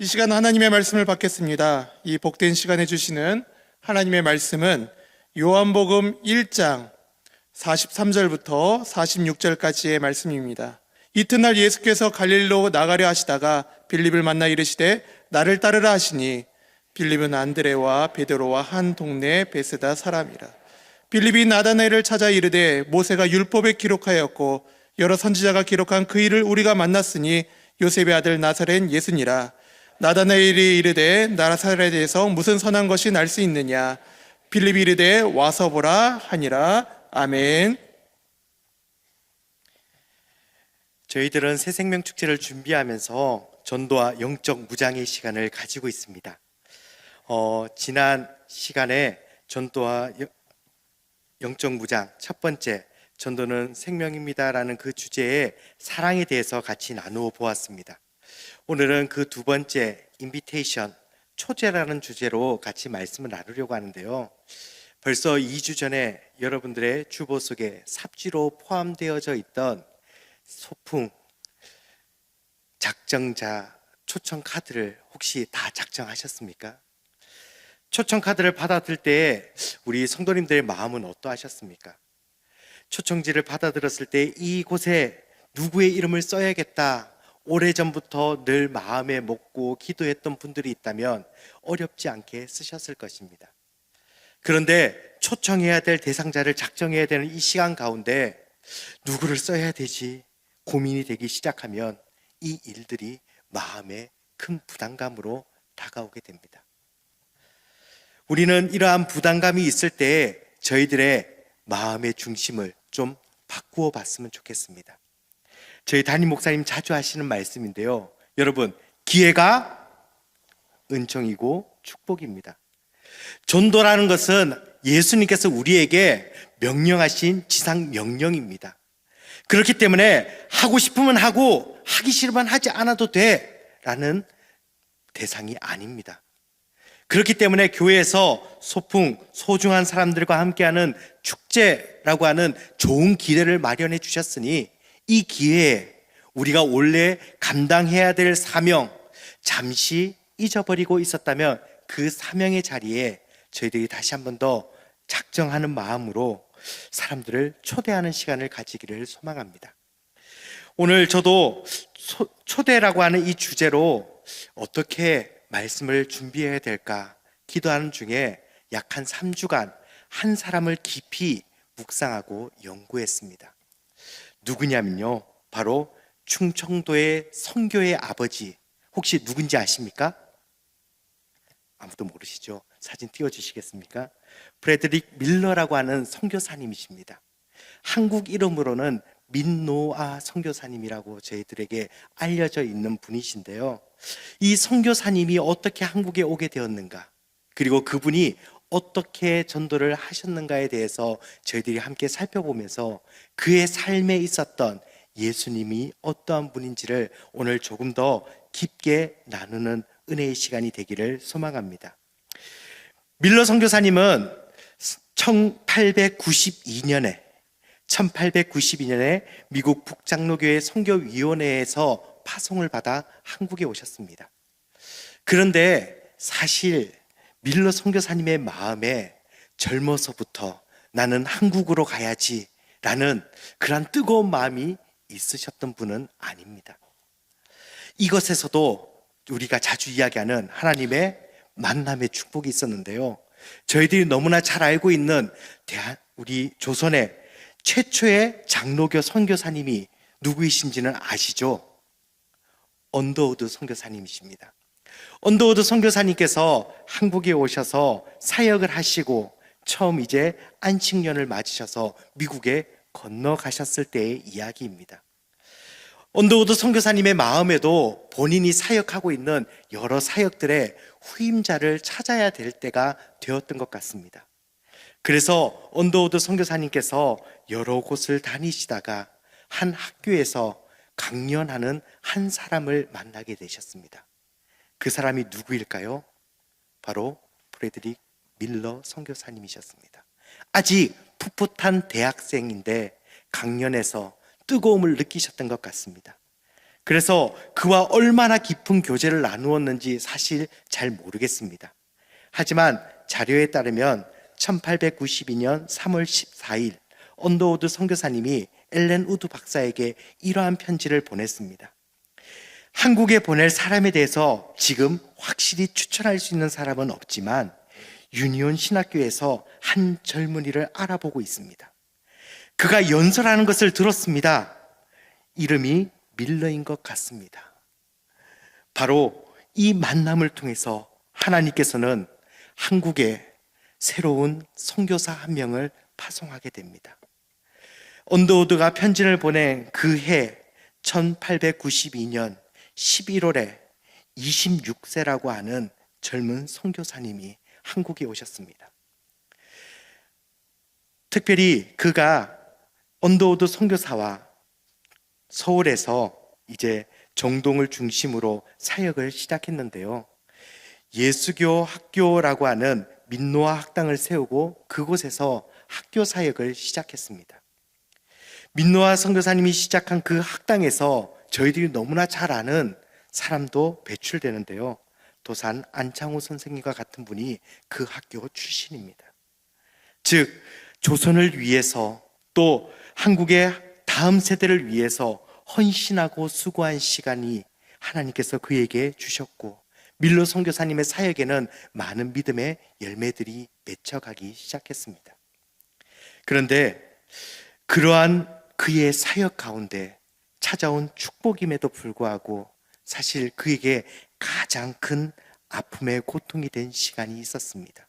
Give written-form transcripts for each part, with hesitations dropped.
이 시간 하나님의 말씀을 받겠습니다. 이 복된 시간에 주시는 하나님의 말씀은 요한복음 1장 43절부터 46절까지의 말씀입니다. 이튿날 예수께서 갈릴리로 나가려 하시다가 빌립을 만나 이르시되 나를 따르라 하시니 빌립은 안드레와 베드로와 한 동네 베세다 사람이라. 빌립이 나다나엘을 찾아 이르되 모세가 율법에 기록하였고 여러 선지자가 기록한 그 일을 우리가 만났으니 요셉의 아들 나사렛 예수니라. 나다나엘이 이르되 나사렛에서 무슨 선한 것이 날 수 있느냐. 빌립이 이르되 와서 보라 하니라. 아멘. 저희들은 새생명 축제를 준비하면서 전도와 영적 무장의 시간을 가지고 있습니다. 지난 시간에 전도와 영적 무장 첫 번째 전도는 생명입니다라는 그 주제의 사랑에 대해서 같이 나누어 보았습니다. 오늘은 그 두 번째 인비테이션 초대라는 주제로 같이 말씀을 나누려고 하는데요. 벌써 2주 전에 여러분들의 주보 속에 삽지로 포함되어져 있던 소풍 작정자 초청 카드를 혹시 다 작정하셨습니까? 초청 카드를 받았을 때 우리 성도님들의 마음은 어떠하셨습니까? 초청지를 받아들었을 때 이곳에 누구의 이름을 써야겠다, 오래전부터 늘 마음에 먹고 기도했던 분들이 있다면 어렵지 않게 쓰셨을 것입니다. 그런데 초청해야 될 대상자를 작정해야 되는 이 시간 가운데 누구를 써야 되지 고민이 되기 시작하면 이 일들이 마음에 큰 부담감으로 다가오게 됩니다. 우리는 이러한 부담감이 있을 때 저희들의 마음의 중심을 좀 바꾸어 봤으면 좋겠습니다. 저희 담임 목사님 자주 하시는 말씀인데요. 여러분, 기회가 은총이고 축복입니다. 전도라는 것은 예수님께서 우리에게 명령하신 지상 명령입니다. 그렇기 때문에 하고 싶으면 하고 하기 싫으면 하지 않아도 돼 라는 대상이 아닙니다. 그렇기 때문에 교회에서 소풍, 소중한 사람들과 함께하는 축제라고 하는 좋은 기회를 마련해 주셨으니 이 기회에 우리가 원래 감당해야 될 사명 잠시 잊어버리고 있었다면 그 사명의 자리에 저희들이 다시 한 번 더 작정하는 마음으로 사람들을 초대하는 시간을 가지기를 소망합니다. 오늘 저도 초대라고 하는 이 주제로 어떻게 말씀을 준비해야 될까 기도하는 중에 약 한 3주간 한 사람을 깊이 묵상하고 연구했습니다. 누구냐면요, 바로 충청도의 선교의 아버지, 혹시 누군지 아십니까? 아무도 모르시죠? 사진 띄워주시겠습니까? 프레드릭 밀러라고 하는 선교사님이십니다. 한국 이름으로는 민노아 선교사님이라고 저희들에게 알려져 있는 분이신데요. 이 선교사님이 어떻게 한국에 오게 되었는가, 그리고 그분이 어떻게 전도를 하셨는가에 대해서 저희들이 함께 살펴보면서 그의 삶에 있었던 예수님이 어떠한 분인지를 오늘 조금 더 깊게 나누는 은혜의 시간이 되기를 소망합니다. 밀러 선교사님은 1892년에 미국 북장로교회 선교위원회에서 파송을 받아 한국에 오셨습니다. 그런데 사실 밀러 선교사님의 마음에 젊어서부터 나는 한국으로 가야지 라는 그런 뜨거운 마음이 있으셨던 분은 아닙니다. 이것에서도 우리가 자주 이야기하는 하나님의 만남의 축복이 있었는데요. 저희들이 너무나 잘 알고 있는 우리 조선의 최초의 장로교 선교사님이 누구이신지는 아시죠? 언더우드 선교사님이십니다. 언더우드 선교사님께서 한국에 오셔서 사역을 하시고 처음 이제 안식년을 맞으셔서 미국에 건너가셨을 때의 이야기입니다. 언더우드 선교사님의 마음에도 본인이 사역하고 있는 여러 사역들의 후임자를 찾아야 될 때가 되었던 것 같습니다. 그래서 언더우드 선교사님께서 여러 곳을 다니시다가 한 학교에서 강연하는 한 사람을 만나게 되셨습니다. 그 사람이 누구일까요? 바로 프레드릭 밀러 선교사님이셨습니다. 아직 풋풋한 대학생인데 강연에서 뜨거움을 느끼셨던 것 같습니다. 그래서 그와 얼마나 깊은 교제를 나누었는지 사실 잘 모르겠습니다. 하지만 자료에 따르면 1892년 3월 14일 언더우드 선교사님이 엘렌 우드 박사에게 이러한 편지를 보냈습니다. 한국에 보낼 사람에 대해서 지금 확실히 추천할 수 있는 사람은 없지만 유니온 신학교에서 한 젊은이를 알아보고 있습니다. 그가 연설하는 것을 들었습니다. 이름이 밀러인 것 같습니다. 바로 이 만남을 통해서 하나님께서는 한국에 새로운 선교사 한 명을 파송하게 됩니다. 언더우드가 편지를 보낸 그 해 1892년 11월에 26세라고 하는 젊은 선교사님이 한국에 오셨습니다. 특별히 그가 언더우드 선교사와 서울에서 이제 정동을 중심으로 사역을 시작했는데요. 예수교 학교라고 하는 민노아 학당을 세우고 그곳에서 학교 사역을 시작했습니다. 민노아 선교사님이 시작한 그 학당에서 저희들이 너무나 잘 아는 사람도 배출되는데요. 도산 안창호 선생님과 같은 분이 그 학교 출신입니다. 즉 조선을 위해서 또 한국의 다음 세대를 위해서 헌신하고 수고한 시간이 하나님께서 그에게 주셨고 밀러 선교사님의 사역에는 많은 믿음의 열매들이 맺혀가기 시작했습니다. 그런데 그러한 그의 사역 가운데 찾아온 축복임에도 불구하고 사실 그에게 가장 큰 아픔의 고통이 된 시간이 있었습니다.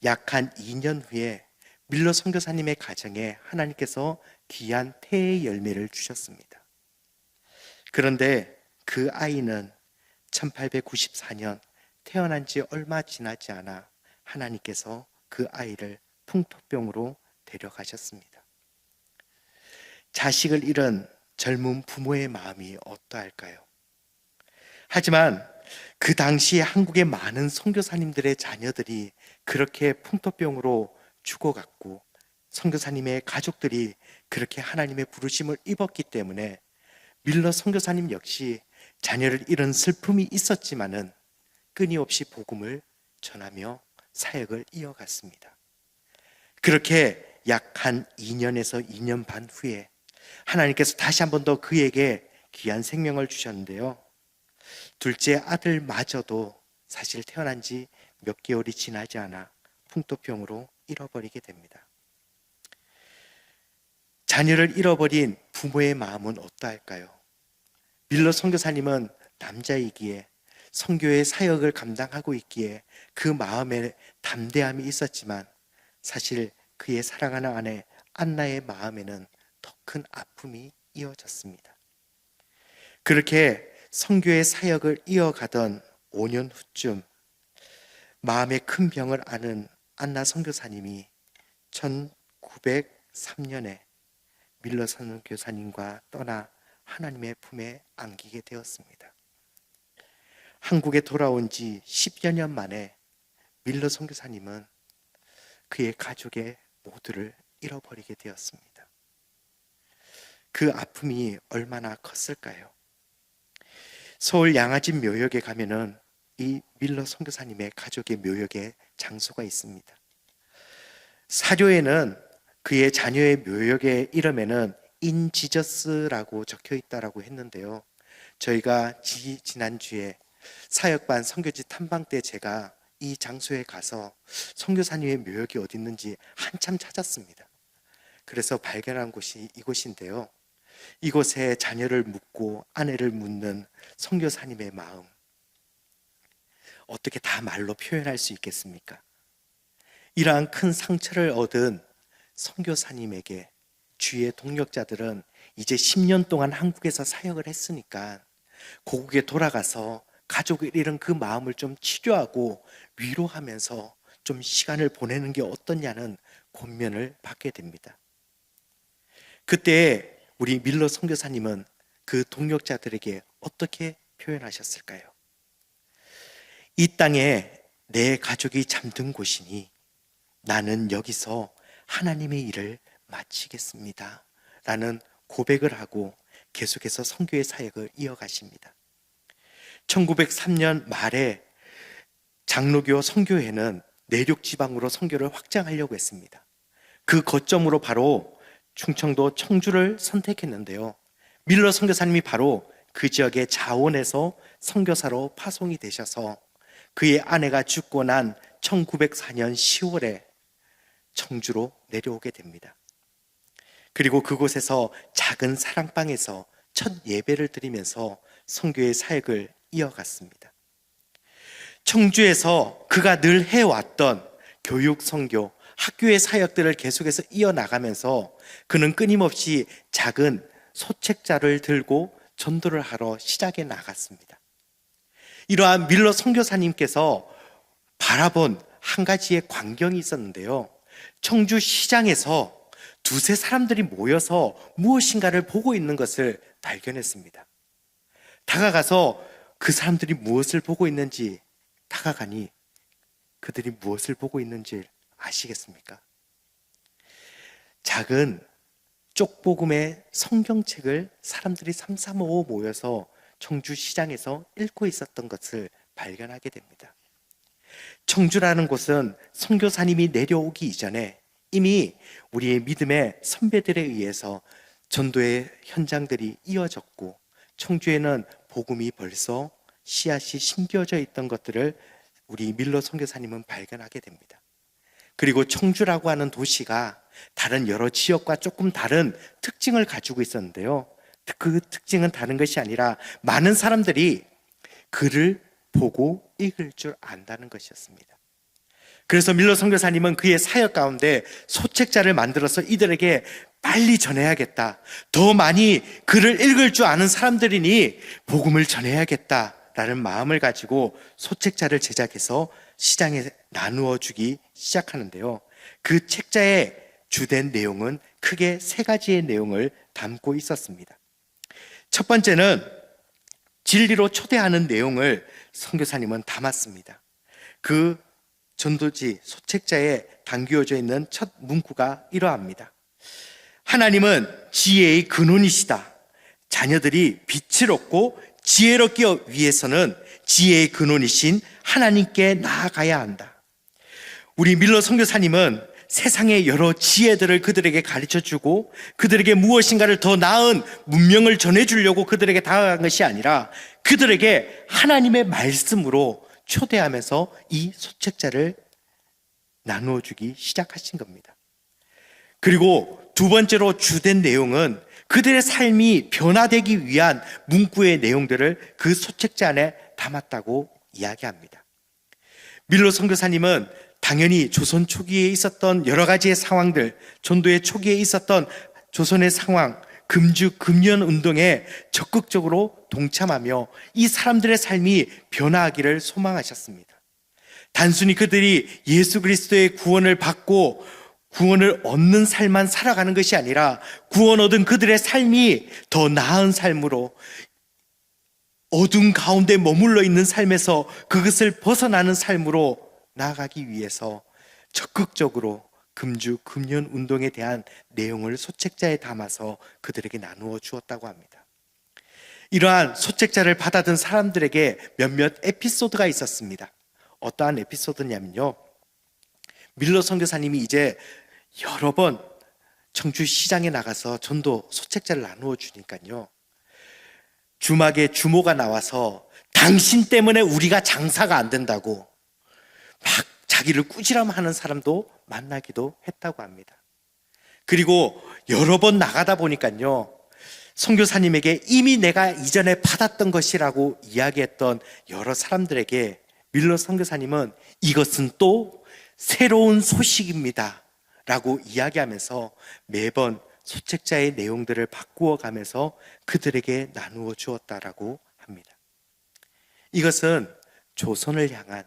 약 한 2년 후에 밀러 선교사님의 가정에 하나님께서 귀한 태의 열매를 주셨습니다. 그런데 그 아이는 1894년 태어난 지 얼마 지나지 않아 하나님께서 그 아이를 풍토병으로 데려가셨습니다. 자식을 잃은 젊은 부모의 마음이 어떠할까요? 하지만 그 당시에 한국의 많은 선교사님들의 자녀들이 그렇게 풍토병으로 죽어갔고 선교사님의 가족들이 그렇게 하나님의 부르심을 입었기 때문에 밀러 선교사님 역시 자녀를 잃은 슬픔이 있었지만은 끊임없이 복음을 전하며 사역을 이어갔습니다. 그렇게 약 한 2년에서 2년 반 후에 하나님께서 다시 한 번 더 그에게 귀한 생명을 주셨는데요. 둘째 아들마저도 사실 태어난 지 몇 개월이 지나지 않아 풍토병으로 잃어버리게 됩니다. 자녀를 잃어버린 부모의 마음은 어떠할까요? 밀러 선교사님은 남자이기에 선교의 사역을 감당하고 있기에 그 마음에 담대함이 있었지만 사실 그의 사랑하는 아내 안나의 마음에는 더 큰 아픔이 이어졌습니다. 그렇게 선교의 사역을 이어가던 5년 후쯤 마음의 큰 병을 앓은 안나 선교사님이 1903년에 밀러 선교사님과 떠나 하나님의 품에 안기게 되었습니다. 한국에 돌아온 지 10여 년 만에 밀러 선교사님은 그의 가족의 모두를 잃어버리게 되었습니다. 그 아픔이 얼마나 컸을까요? 서울 양화진 묘역에 가면은 이 밀러 선교사님의 가족의 묘역에 장소가 있습니다. 사료에는 그의 자녀의 묘역의 이름에는 인지저스라고 적혀 있다라고 했는데요. 저희가 지난주에 사역반 선교지 탐방 때 제가 이 장소에 가서 선교사님의 묘역이 어디 있는지 한참 찾았습니다. 그래서 발견한 곳이 이곳인데요. 이곳에 자녀를 묻고 아내를 묻는 선교사님의 마음 어떻게 다 말로 표현할 수 있겠습니까? 이러한 큰 상처를 얻은 선교사님에게 주위의 동역자들은 이제 10년 동안 한국에서 사역을 했으니까 고국에 돌아가서 가족을 잃은 그 마음을 좀 치료하고 위로하면서 좀 시간을 보내는 게 어떠냐는 권면을 받게 됩니다. 그때 우리 밀러 선교사님은 그 동역자들에게 어떻게 표현하셨을까요? 이 땅에 내 가족이 잠든 곳이니 나는 여기서 하나님의 일을 마치겠습니다 라는 고백을 하고 계속해서 선교의 사역을 이어가십니다. 1903년 말에 장로교 선교회는 내륙 지방으로 선교를 확장하려고 했습니다. 그 거점으로 바로 충청도 청주를 선택했는데요. 밀러 선교사님이 바로 그 지역의 자원에서 선교사로 파송이 되셔서 그의 아내가 죽고 난 1904년 10월에 청주로 내려오게 됩니다. 그리고 그곳에서 작은 사랑방에서 첫 예배를 드리면서 선교의 사역을 이어갔습니다. 청주에서 그가 늘 해왔던 교육, 선교, 학교의 사역들을 계속해서 이어나가면서 그는 끊임없이 작은 소책자를 들고 전도를 하러 시작해 나갔습니다. 이러한 밀러 선교사님께서 바라본 한 가지의 광경이 있었는데요. 청주 시장에서 두세 사람들이 모여서 무엇인가를 보고 있는 것을 발견했습니다. 다가가서 그 사람들이 무엇을 보고 있는지 다가가니 그들이 무엇을 보고 있는지 아시겠습니까? 작은 쪽복음의 성경책을 사람들이 삼삼오오 모여서 청주시장에서 읽고 있었던 것을 발견하게 됩니다. 청주라는 곳은 선교사님이 내려오기 이전에 이미 우리의 믿음의 선배들에 의해서 전도의 현장들이 이어졌고 청주에는 복음이 벌써 씨앗이 심겨져 있던 것들을 우리 밀러 선교사님은 발견하게 됩니다. 그리고 청주라고 하는 도시가 다른 여러 지역과 조금 다른 특징을 가지고 있었는데요. 그 특징은 다른 것이 아니라 많은 사람들이 글을 보고 읽을 줄 안다는 것이었습니다. 그래서 밀러 선교사님은 그의 사역 가운데 소책자를 만들어서 이들에게 빨리 전해야겠다. 더 많이 글을 읽을 줄 아는 사람들이니 복음을 전해야겠다라는 마음을 가지고 소책자를 제작해서 시장에 나누어 주기 시작하는데요. 그 책자의 주된 내용은 크게 세 가지의 내용을 담고 있었습니다. 첫 번째는 진리로 초대하는 내용을 선교사님은 담았습니다. 그 전도지 소책자에 담겨져 있는 첫 문구가 이러합니다. 하나님은 지혜의 근원이시다. 자녀들이 빛을 얻고 지혜롭기 위해서는 지혜의 근원이신 하나님께 나아가야 한다. 우리 밀러 선교사님은 세상의 여러 지혜들을 그들에게 가르쳐주고 그들에게 무엇인가를 더 나은 문명을 전해주려고 그들에게 다가간 것이 아니라 그들에게 하나님의 말씀으로 초대하면서 이 소책자를 나누어주기 시작하신 겁니다. 그리고 두 번째로 주된 내용은 그들의 삶이 변화되기 위한 문구의 내용들을 그 소책자 안에 담았다고 이야기합니다. 밀러 선교사님은 당연히 조선 초기에 있었던 여러 가지의 상황들, 전도의 초기에 있었던 조선의 상황, 금주 금년 운동에 적극적으로 동참하며 이 사람들의 삶이 변화하기를 소망하셨습니다. 단순히 그들이 예수 그리스도의 구원을 받고 구원을 얻는 삶만 살아가는 것이 아니라 구원 얻은 그들의 삶이 더 나은 삶으로 어둠 가운데 머물러 있는 삶에서 그것을 벗어나는 삶으로 나아가기 위해서 적극적으로 금주 금년 운동에 대한 내용을 소책자에 담아서 그들에게 나누어 주었다고 합니다. 이러한 소책자를 받아든 사람들에게 몇몇 에피소드가 있었습니다. 어떠한 에피소드냐면요, 밀러 선교사님이 이제 여러 번 청주 시장에 나가서 전도 소책자를 나누어 주니까요, 주막에 주모가 나와서 당신 때문에 우리가 장사가 안 된다고 막 자기를 꾸지람하는 사람도 만나기도 했다고 합니다. 그리고 여러 번 나가다 보니까요, 선교사님에게 이미 내가 이전에 받았던 것이라고 이야기했던 여러 사람들에게 밀러 선교사님은 이것은 또 새로운 소식입니다 라고 이야기하면서 매번 소책자의 내용들을 바꾸어 가면서 그들에게 나누어 주었다라고 합니다. 이것은 조선을 향한,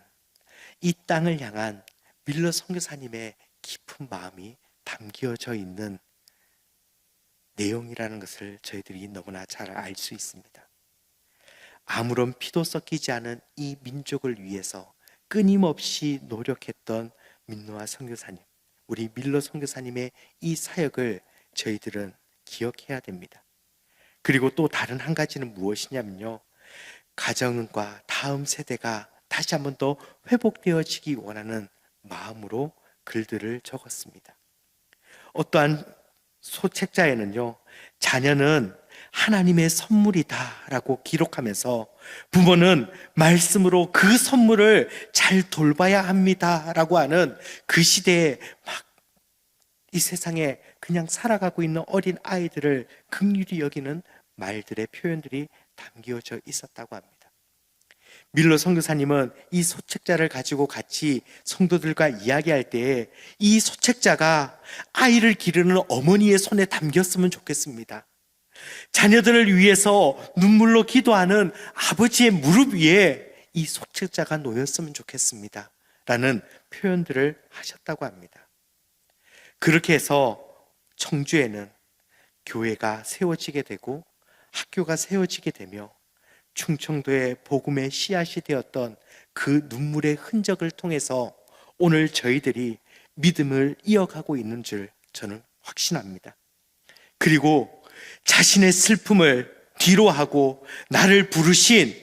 이 땅을 향한 밀러 선교사님의 깊은 마음이 담겨져 있는 내용이라는 것을 저희들이 너무나 잘 알 수 있습니다. 아무런 피도 섞이지 않은 이 민족을 위해서 끊임없이 노력했던 민노아 선교사님, 우리 밀러 선교사님의 이 사역을 저희들은 기억해야 됩니다. 그리고 또 다른 한 가지는 무엇이냐면요, 가정과 다음 세대가 다시 한번 더 회복되어지기 원하는 마음으로 글들을 적었습니다. 어떠한 소책자에는요, 자녀는 하나님의 선물이다라고 기록하면서 부모는 말씀으로 그 선물을 잘 돌봐야 합니다라고 하는 그 시대에 막 이 세상에 그냥 살아가고 있는 어린 아이들을 긍휼히 여기는 말들의 표현들이 담겨져 있었다고 합니다. 밀러 선교사님은 이 소책자를 가지고 같이 성도들과 이야기할 때에 이 소책자가 아이를 기르는 어머니의 손에 담겼으면 좋겠습니다. 자녀들을 위해서 눈물로 기도하는 아버지의 무릎 위에 이 소책자가 놓였으면 좋겠습니다 라는 표현들을 하셨다고 합니다. 그렇게 해서 청주에는 교회가 세워지게 되고 학교가 세워지게 되며 충청도의 복음의 씨앗이 되었던 그 눈물의 흔적을 통해서 오늘 저희들이 믿음을 이어가고 있는 줄 저는 확신합니다. 그리고 자신의 슬픔을 뒤로하고 나를 부르신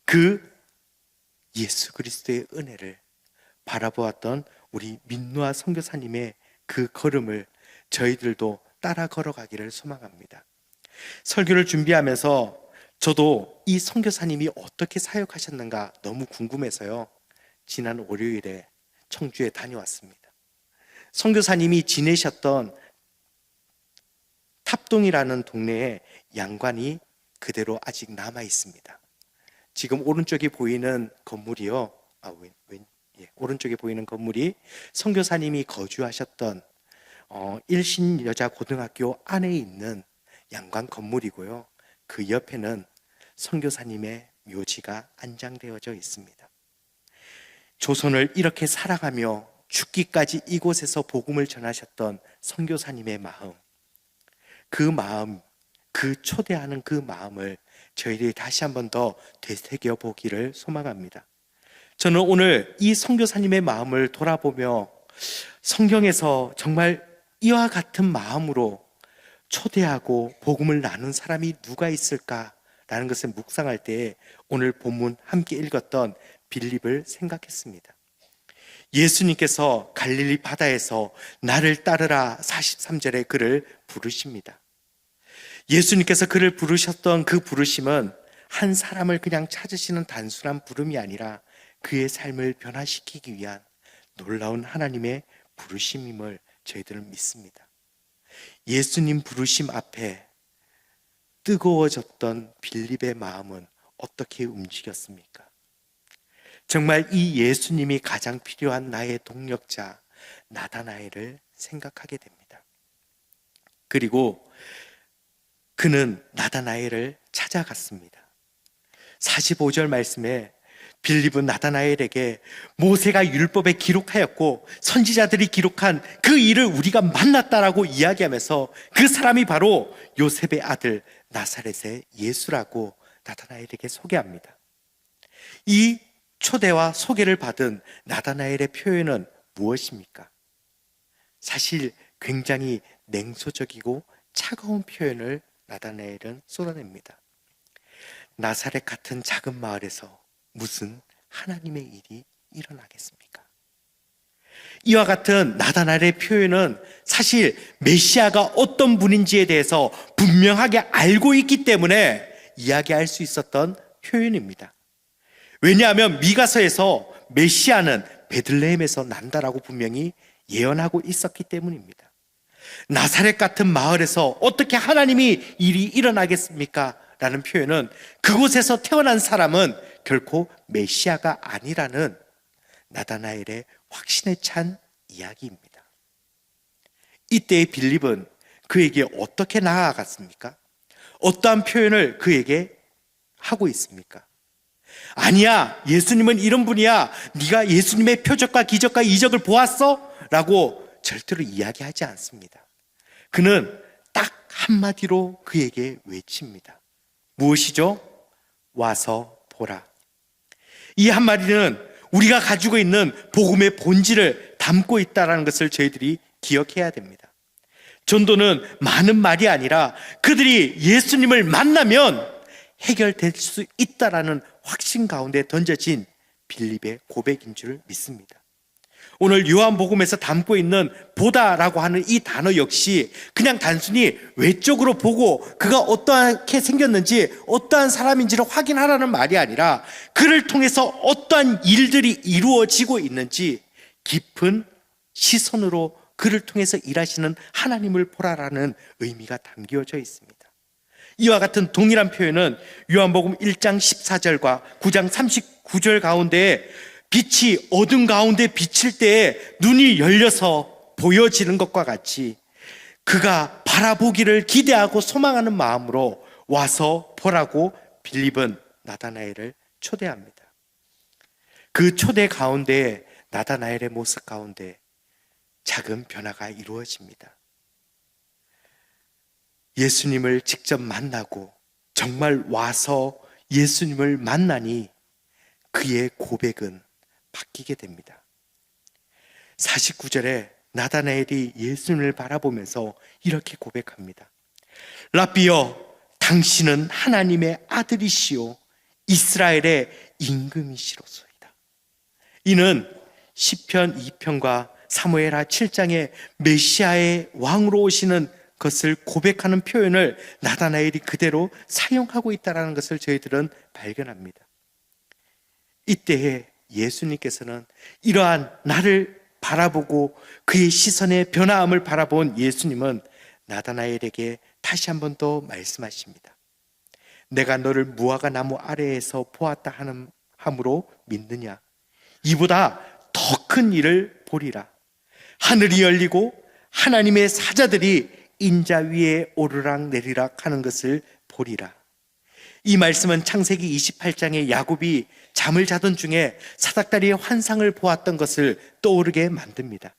그 예수 그리스도의 은혜를 바라보았던 우리 민노아 선교사님의 그 걸음을 저희들도 따라 걸어가기를 소망합니다. 설교를 준비하면서 저도 이 선교사님이 어떻게 사역하셨는가 너무 궁금해서요, 지난 월요일에 청주에 다녀왔습니다. 선교사님이 지내셨던 탑동이라는 동네에 양관이 그대로 아직 남아 있습니다. 지금 오른쪽에 보이는 건물이요, 오른쪽에 보이는 건물이 선교사님이 거주하셨던 일신여자고등학교 안에 있는 양관 건물이고요, 그 옆에는 선교사님의 묘지가 안장되어져 있습니다. 조선을 이렇게 사랑하며 죽기까지 이곳에서 복음을 전하셨던 선교사님의 마음, 그 초대하는 그 마음을 저희들이 다시 한번 더 되새겨 보기를 소망합니다. 저는 오늘 이 선교사님의 마음을 돌아보며 성경에서 정말 이와 같은 마음으로 초대하고 복음을 나눈 사람이 누가 있을까라는 것을 묵상할 때 오늘 본문 함께 읽었던 빌립을 생각했습니다. 예수님께서 갈릴리 바다에서 나를 따르라 43절에 그를 부르십니다. 예수님께서 그를 부르셨던 그 부르심은 한 사람을 그냥 찾으시는 단순한 부름이 아니라 그의 삶을 변화시키기 위한 놀라운 하나님의 부르심임을 저희들은 믿습니다. 예수님 부르심 앞에 뜨거워졌던 빌립의 마음은 어떻게 움직였습니까? 정말 이 예수님이 가장 필요한 나의 동력자 나다나엘을 생각하게 됩니다. 그리고 그는 나다나엘을 찾아갔습니다. 45절 말씀에 빌립은 나다나엘에게 모세가 율법에 기록하였고 선지자들이 기록한 그 일을 우리가 만났다라고 이야기하면서 그 사람이 바로 요셉의 아들 나사렛의 예수라고 나다나엘에게 소개합니다. 이 초대와 소개를 받은 나다나엘의 표현은 무엇입니까? 사실 굉장히 냉소적이고 차가운 표현을 나다나엘은 쏟아냅니다. 나사렛 같은 작은 마을에서 무슨 하나님의 일이 일어나겠습니까? 이와 같은 나다나엘의 표현은 사실 메시아가 어떤 분인지에 대해서 분명하게 알고 있기 때문에 이야기할 수 있었던 표현입니다. 왜냐하면 미가서에서 메시아는 베들레헴에서 난다라고 분명히 예언하고 있었기 때문입니다. 나사렛 같은 마을에서 어떻게 하나님이 일이 일어나겠습니까? 라는 표현은 그곳에서 태어난 사람은 결코 메시아가 아니라는 나다나엘의 확신에 찬 이야기입니다. 이때의 빌립은 그에게 어떻게 나아갔습니까? 어떠한 표현을 그에게 하고 있습니까? 아니야, 예수님은 이런 분이야, 네가 예수님의 표적과 기적과 이적을 보았어? 라고 절대로 이야기하지 않습니다. 그는 딱 한마디로 그에게 외칩니다. 무엇이죠? 와서 보라. 이 한마디는 우리가 가지고 있는 복음의 본질을 담고 있다는 것을 저희들이 기억해야 됩니다. 전도는 많은 말이 아니라 그들이 예수님을 만나면 해결될 수 있다라는 확신 가운데 던져진 빌립의 고백인 줄 믿습니다. 오늘 요한복음에서 담고 있는 보다라고 하는 이 단어 역시 그냥 단순히 외적으로 보고 그가 어떠하게 생겼는지 어떠한 사람인지를 확인하라는 말이 아니라 그를 통해서 어떠한 일들이 이루어지고 있는지 깊은 시선으로 그를 통해서 일하시는 하나님을 보라라는 의미가 담겨져 있습니다. 이와 같은 동일한 표현은 요한복음 1장 14절과 9장 39절 가운데 빛이 어둠 가운데 비칠 때에 눈이 열려서 보여지는 것과 같이 그가 바라보기를 기대하고 소망하는 마음으로 와서 보라고 빌립은 나다나엘을 초대합니다. 그 초대 가운데 나다나엘의 모습 가운데 작은 변화가 이루어집니다. 예수님을 직접 만나고 정말 와서 예수님을 만나니 그의 고백은 바뀌게 됩니다. 49절에 나다나엘이 예수님을 바라보면서 이렇게 고백합니다. 라비여, 당신은 하나님의 아들이시요 이스라엘의 임금이시로소이다. 이는 시편 2편과 사무엘하 7장에 메시아의 왕으로 오시는 것을 고백하는 표현을 나다나엘이 그대로 사용하고 있다는 것을 저희들은 발견합니다. 이때에 예수님께서는 이러한 나를 바라보고 그의 시선의 변화함을 바라본 예수님은 나다나엘에게 다시 한 번 더 말씀하십니다. 내가 너를 무화과 나무 아래에서 보았다 함으로 믿느냐? 이보다 더 큰 일을 보리라. 하늘이 열리고 하나님의 사자들이 인자 위에 오르락 내리락 하는 것을 보리라. 이 말씀은 창세기 28장에 야곱이 잠을 자던 중에 사닥다리의 환상을 보았던 것을 떠오르게 만듭니다.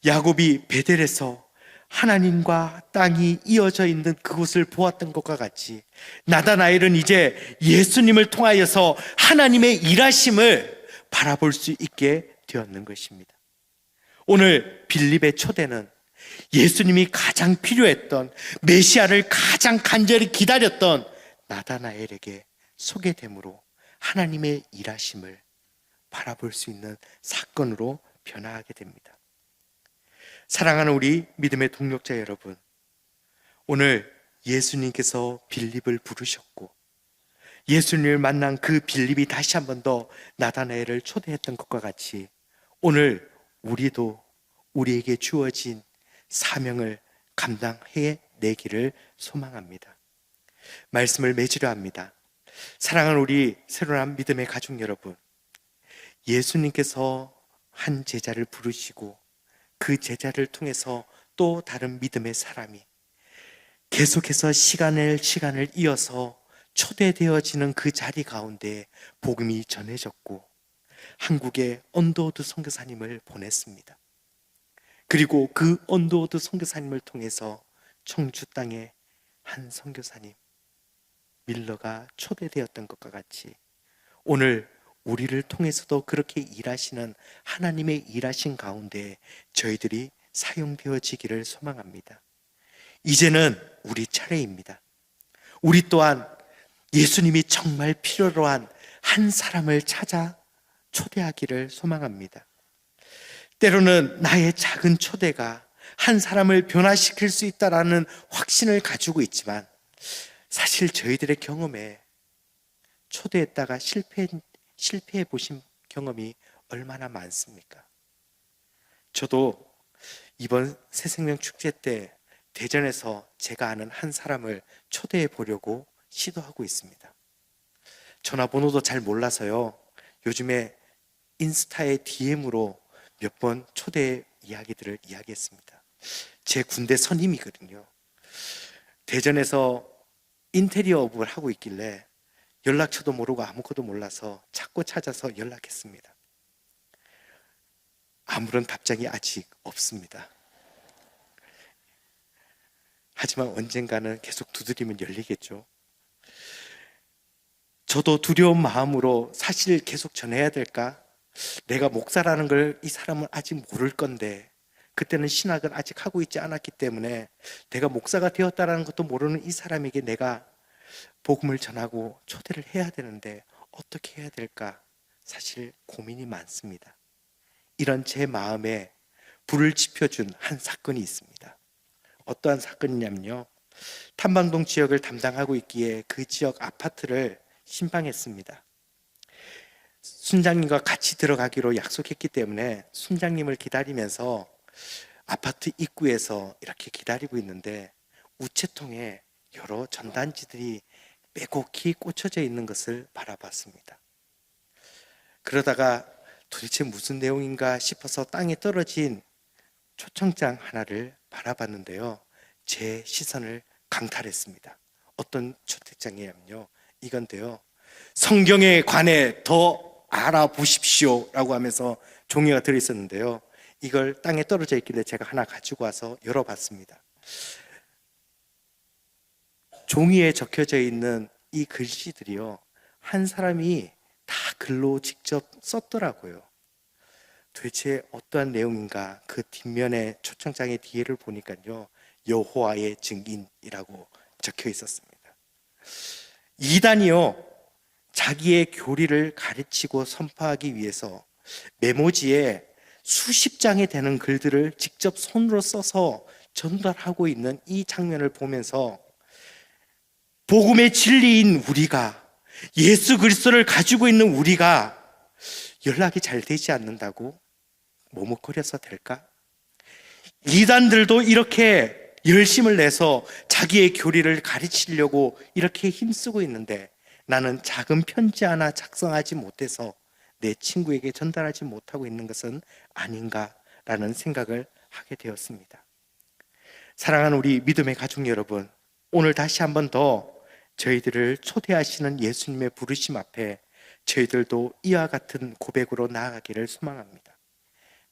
야곱이 베델에서 하나님과 땅이 이어져 있는 그곳을 보았던 것과 같이 나다나엘은 이제 예수님을 통하여서 하나님의 일하심을 바라볼 수 있게 되었는 것입니다. 오늘 빌립의 초대는 예수님이 가장 필요했던 메시아를 가장 간절히 기다렸던 나다나엘에게 소개됨으로 하나님의 일하심을 바라볼 수 있는 사건으로 변화하게 됩니다. 사랑하는 우리 믿음의 동역자 여러분, 오늘 예수님께서 빌립을 부르셨고 예수님을 만난 그 빌립이 다시 한 번 더 나다나엘을 초대했던 것과 같이 오늘 우리도 우리에게 주어진 사명을 감당해 내기를 소망합니다. 말씀을 맺으려 합니다. 사랑하는 우리 새로운 믿음의 가족 여러분, 예수님께서 한 제자를 부르시고 그 제자를 통해서 또 다른 믿음의 사람이 계속해서 시간을 이어서 초대되어지는 그 자리 가운데 복음이 전해졌고 한국에 언더우드 선교사님을 보냈습니다. 그리고 그 언더우드 선교사님을 통해서 청주 땅에 한 선교사님 밀러가 초대되었던 것과 같이 오늘 우리를 통해서도 그렇게 일하시는 하나님의 일하신 가운데 저희들이 사용되어지기를 소망합니다. 이제는 우리 차례입니다. 우리 또한 예수님이 정말 필요로 한 한 사람을 찾아 초대하기를 소망합니다. 때로는 나의 작은 초대가 한 사람을 변화시킬 수 있다라는 확신을 가지고 있지만 사실 저희들의 경험에 초대했다가 실패해 보신 경험이 얼마나 많습니까? 저도 이번 새생명 축제 때 대전에서 제가 아는 한 사람을 초대해 보려고 시도하고 있습니다. 전화번호도 잘 몰라서요. 요즘에 인스타에 DM으로 몇 번 초대 이야기들을 이야기했습니다. 제 군대 선임이거든요. 대전에서 인테리어업을 하고 있길래 연락처도 모르고 아무것도 몰라서 찾고 찾아서 연락했습니다. 아무런 답장이 아직 없습니다. 하지만 언젠가는 계속 두드리면 열리겠죠. 저도 두려운 마음으로 사실 계속 전해야 될까? 내가 목사라는 걸 이 사람은 아직 모를 건데 그때는 신학을 아직 하고 있지 않았기 때문에 내가 목사가 되었다라는 것도 모르는 이 사람에게 내가 복음을 전하고 초대를 해야 되는데 어떻게 해야 될까? 사실 고민이 많습니다. 이런 제 마음에 불을 지펴준 한 사건이 있습니다. 어떠한 사건이냐면요, 탐방동 지역을 담당하고 있기에 그 지역 아파트를 신방했습니다. 순장님과 같이 들어가기로 약속했기 때문에 순장님을 기다리면서 아파트 입구에서 이렇게 기다리고 있는데 우체통에 여러 전단지들이 빼곡히 꽂혀져 있는 것을 바라봤습니다. 그러다가 도대체 무슨 내용인가 싶어서 땅에 떨어진 초청장 하나를 바라봤는데요, 제 시선을 강탈했습니다. 어떤 초청장이냐면요, 이건데요, 성경에 관해 더 알아보십시오 라고 하면서 종이가 들어있었는데요, 이걸 땅에 떨어져 있길래 제가 하나 가지고 와서 열어봤습니다. 종이에 적혀져 있는 이 글씨들이요, 한 사람이 다 글로 직접 썼더라고요. 도대체 어떠한 내용인가? 그 뒷면에 초청장의 뒤에를 보니까요, 여호와의 증인이라고 적혀 있었습니다. 이단이요, 자기의 교리를 가르치고 선포하기 위해서 메모지에 수십 장에 되는 글들을 직접 손으로 써서 전달하고 있는 이 장면을 보면서 복음의 진리인 우리가, 예수 그리스도를 가지고 있는 우리가 연락이 잘 되지 않는다고 머뭇거려서 될까? 이단들도 이렇게 열심을 내서 자기의 교리를 가르치려고 이렇게 힘쓰고 있는데 나는 작은 편지 하나 작성하지 못해서 내 친구에게 전달하지 못하고 있는 것은 아닌가라는 생각을 하게 되었습니다. 사랑하는 우리 믿음의 가족 여러분, 오늘 다시 한 번 더 저희들을 초대하시는 예수님의 부르심 앞에 저희들도 이와 같은 고백으로 나아가기를 소망합니다.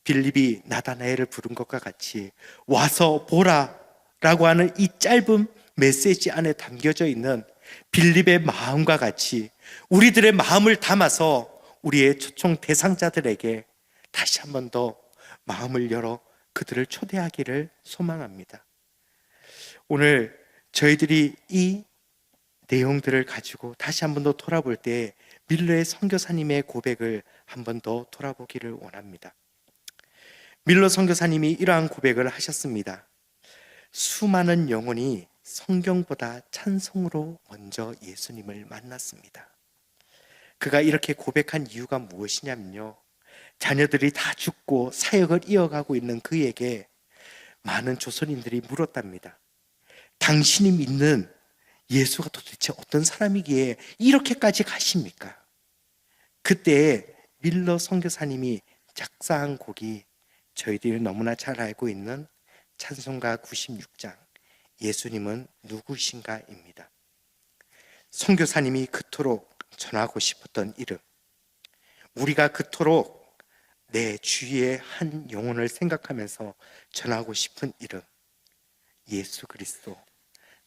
빌립이 나다나엘을 부른 것과 같이 와서 보라 라고 하는 이 짧은 메시지 안에 담겨져 있는 빌립의 마음과 같이 우리들의 마음을 담아서 우리의 초청 대상자들에게 다시 한 번 더 마음을 열어 그들을 초대하기를 소망합니다. 오늘 저희들이 이 내용들을 가지고 다시 한 번 더 돌아볼 때 밀러의 선교사님의 고백을 한 번 더 돌아보기를 원합니다. 밀러 선교사님이 이러한 고백을 하셨습니다. 수많은 영혼이 성경보다 찬송으로 먼저 예수님을 만났습니다. 그가 이렇게 고백한 이유가 무엇이냐면요, 자녀들이 다 죽고 사역을 이어가고 있는 그에게 많은 조선인들이 물었답니다. 당신이 믿는 예수가 도대체 어떤 사람이기에 이렇게까지 가십니까? 그때 밀러 선교사님이 작사한 곡이 저희들이 너무나 잘 알고 있는 찬송가 96장 예수님은 누구신가입니다. 선교사님이 그토록 전하고 싶었던 이름, 우리가 그토록 내 주위의 한 영혼을 생각하면서 전하고 싶은 이름, 예수 그리스도,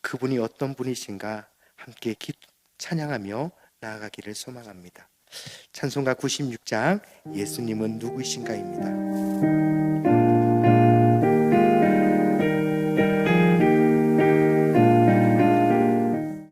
그분이 어떤 분이신가 함께 찬양하며 나아가기를 소망합니다. 찬송가 96장 예수님은 누구이신가입니다.